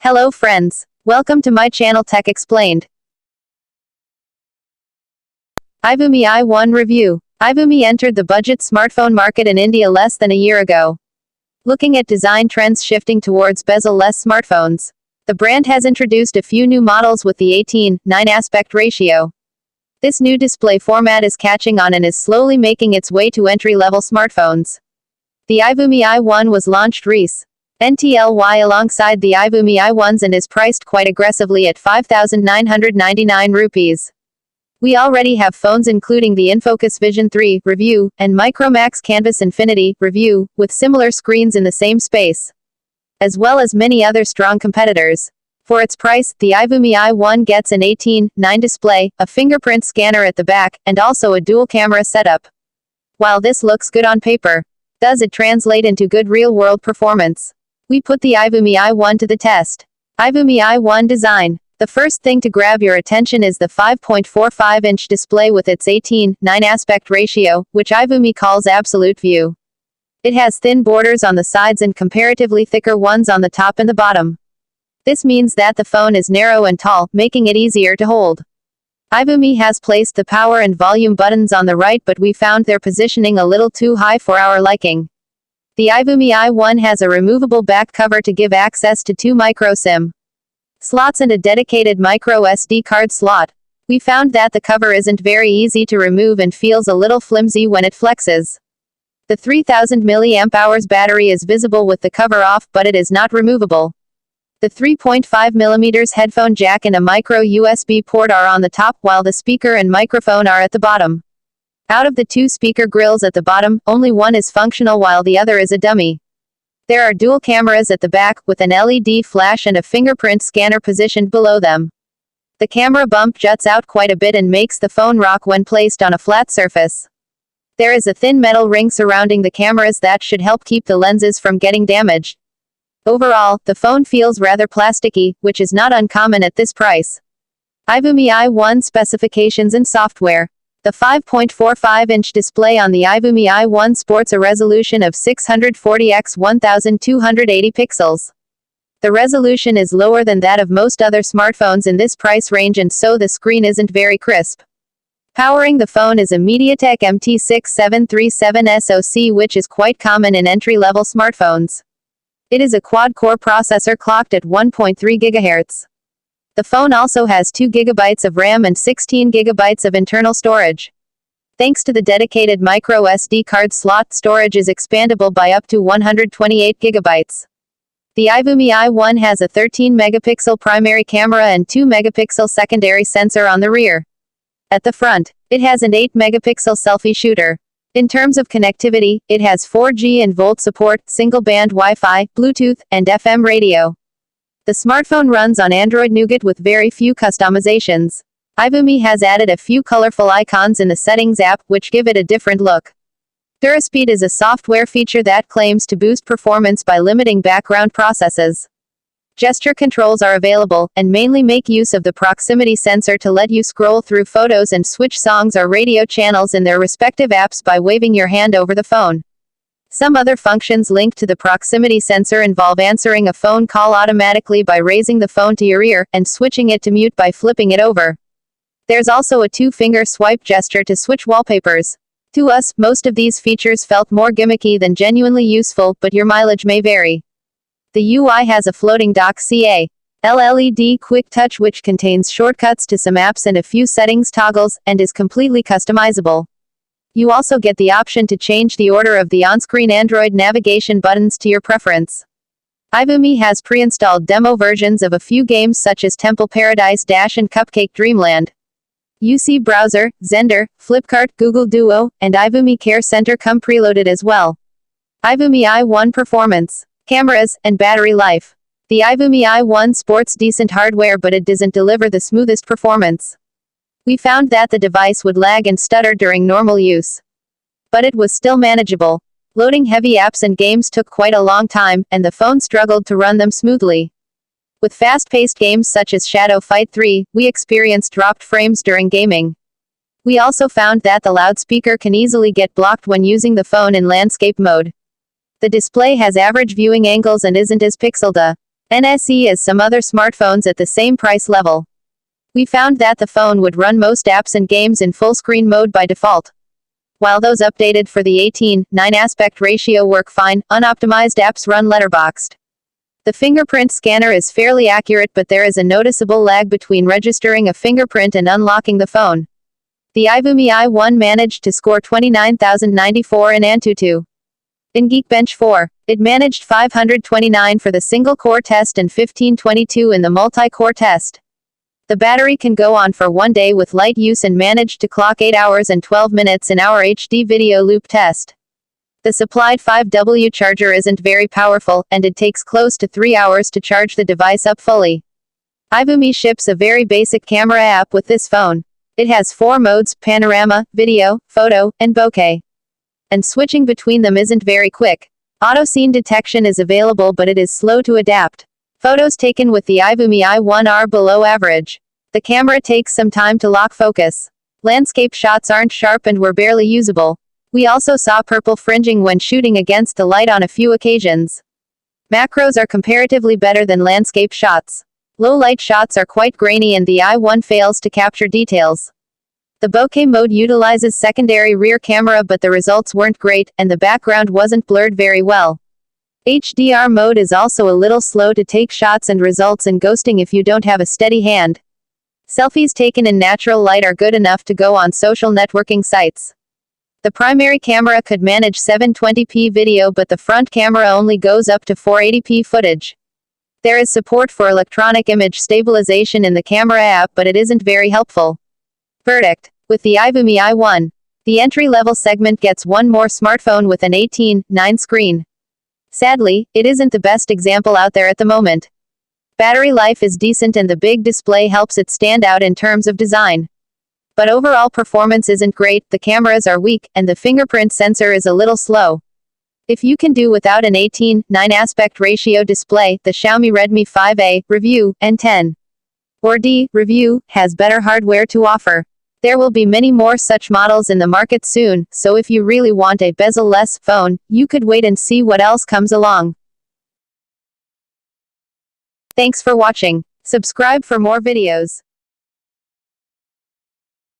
Hello friends. Welcome to my channel Tech Explained. iVoomi i1 Review. iVoomi entered the budget smartphone market in India less than a year ago. Looking at design trends shifting towards bezel-less smartphones, the brand has introduced a few new models with the 18:9 aspect ratio. This new display format is catching on and is slowly making its way to entry-level smartphones. The iVoomi i1 was launched recently alongside the iVoomi i1s and is priced quite aggressively at 5,999 rupees. We already have phones including the InFocus Vision 3 Review and Micromax Canvas Infinity Review, with similar screens in the same space, as well as many other strong competitors. For its price, the iVoomi i1 gets an 18:9 display, a fingerprint scanner at the back, and also a dual camera setup. While this looks good on paper, does it translate into good real-world performance? We put the iVoomi i1 to the test. iVoomi i1 design. The first thing to grab your attention is the 5.45-inch display with its 18:9 aspect ratio, which iVoomi calls absolute view. It has thin borders on the sides and comparatively thicker ones on the top and the bottom. This means that the phone is narrow and tall, making it easier to hold. iVoomi has placed the power and volume buttons on the right, but we found their positioning a little too high for our liking. The iVoomi i1 has a removable back cover to give access to 2 micro SIM slots and a dedicated micro SD card slot. We found that the cover isn't very easy to remove and feels a little flimsy when it flexes. The 3000 mAh battery is visible with the cover off, but it is not removable. The 3.5mm headphone jack and a micro USB port are on the top, while the speaker and microphone are at the bottom. Out of the 2 speaker grills at the bottom, only one is functional while the other is a dummy. There are dual cameras at the back, with an LED flash and a fingerprint scanner positioned below them. The camera bump juts out quite a bit and makes the phone rock when placed on a flat surface. There is a thin metal ring surrounding the cameras that should help keep the lenses from getting damaged. Overall, the phone feels rather plasticky, which is not uncommon at this price. iVoomi i1 specifications and software. The 5.45-inch display on the iVoomi i1 sports a resolution of 640 x 1280 pixels. The resolution is lower than that of most other smartphones in this price range, and so the screen isn't very crisp. Powering the phone is a MediaTek MT6737 SoC, which is quite common in entry-level smartphones. It is a quad-core processor clocked at 1.3 GHz. The phone also has 2 GB of RAM and 16 GB of internal storage. Thanks to the dedicated micro SD card slot, storage is expandable by up to 128 GB. The iVoomi i1 has a 13-megapixel primary camera and 2-megapixel secondary sensor on the rear. At the front, it has an 8-megapixel selfie shooter. In terms of connectivity, it has 4G and VoLTE support, single-band Wi-Fi, Bluetooth, and FM radio. The smartphone runs on Android Nougat with very few customizations. iVoomi has added a few colorful icons in the Settings app, which give it a different look. DuraSpeed is a software feature that claims to boost performance by limiting background processes. Gesture controls are available, and mainly make use of the proximity sensor to let you scroll through photos and switch songs or radio channels in their respective apps by waving your hand over the phone. Some other functions linked to the proximity sensor involve answering a phone call automatically by raising the phone to your ear, and switching it to mute by flipping it over. There's also a 2-finger swipe gesture to switch wallpapers. To us, most of these features felt more gimmicky than genuinely useful, but your mileage may vary. The UI has a floating dock LED Quick Touch, which contains shortcuts to some apps and a few settings toggles, and is completely customizable. You also get the option to change the order of the on-screen Android navigation buttons to your preference. iVoomi has pre-installed demo versions of a few games such as Temple Paradise Dash and Cupcake Dreamland. UC Browser, Zender, Flipkart, Google Duo, and iVoomi Care Center come preloaded as well. iVoomi i1 performance, cameras, and battery life. The iVoomi i1 sports decent hardware, but it doesn't deliver the smoothest performance. We found that the device would lag and stutter during normal use. But it was still manageable. Loading heavy apps and games took quite a long time, and the phone struggled to run them smoothly. With fast-paced games such as Shadow Fight 3, we experienced dropped frames during gaming. We also found that the loudspeaker can easily get blocked when using the phone in landscape mode. The display has average viewing angles and isn't as pixeled NSE as some other smartphones at the same price level. We found that the phone would run most apps and games in full screen mode by default. While those updated for the 18:9 aspect ratio work fine, unoptimized apps run letterboxed. The fingerprint scanner is fairly accurate, but there is a noticeable lag between registering a fingerprint and unlocking the phone. The iVoomi i1 managed to score 29,094 in Antutu. In Geekbench 4, it managed 529 for the single-core test and 1522 in the multi-core test. The battery can go on for 1 day with light use and managed to clock 8 hours and 12 minutes in our HD video loop test. The supplied 5W charger isn't very powerful, and it takes close to 3 hours to charge the device up fully. iVoomi ships a very basic camera app with this phone. It has 4 modes: panorama, video, photo, and bokeh. And switching between them isn't very quick. Auto scene detection is available, but it is slow to adapt. Photos taken with the iVoomi i1 are below average. The camera takes some time to lock focus. Landscape shots aren't sharp and were barely usable. We also saw purple fringing when shooting against the light on a few occasions. Macros are comparatively better than landscape shots. Low light shots are quite grainy and the i1 fails to capture details. The bokeh mode utilizes secondary rear camera, but the results weren't great, and the background wasn't blurred very well. HDR mode is also a little slow to take shots and results in ghosting if you don't have a steady hand. Selfies taken in natural light are good enough to go on social networking sites. The primary camera could manage 720p video, but the front camera only goes up to 480p footage. There is support for electronic image stabilization in the camera app, but it isn't very helpful. Verdict: with the iVoomi i1, the entry-level segment gets one more smartphone with an 18:9 screen. Sadly, it isn't the best example out there at the moment. Battery life is decent and the big display helps it stand out in terms of design. But overall performance isn't great, the cameras are weak, and the fingerprint sensor is a little slow. If you can do without an 18:9 aspect ratio display, the Xiaomi Redmi 5A Review N10 or D Review has better hardware to offer. There will be many more such models in the market soon, so if you really want a bezel-less phone, you could wait and see what else comes along. Thanks for watching. Subscribe for more videos.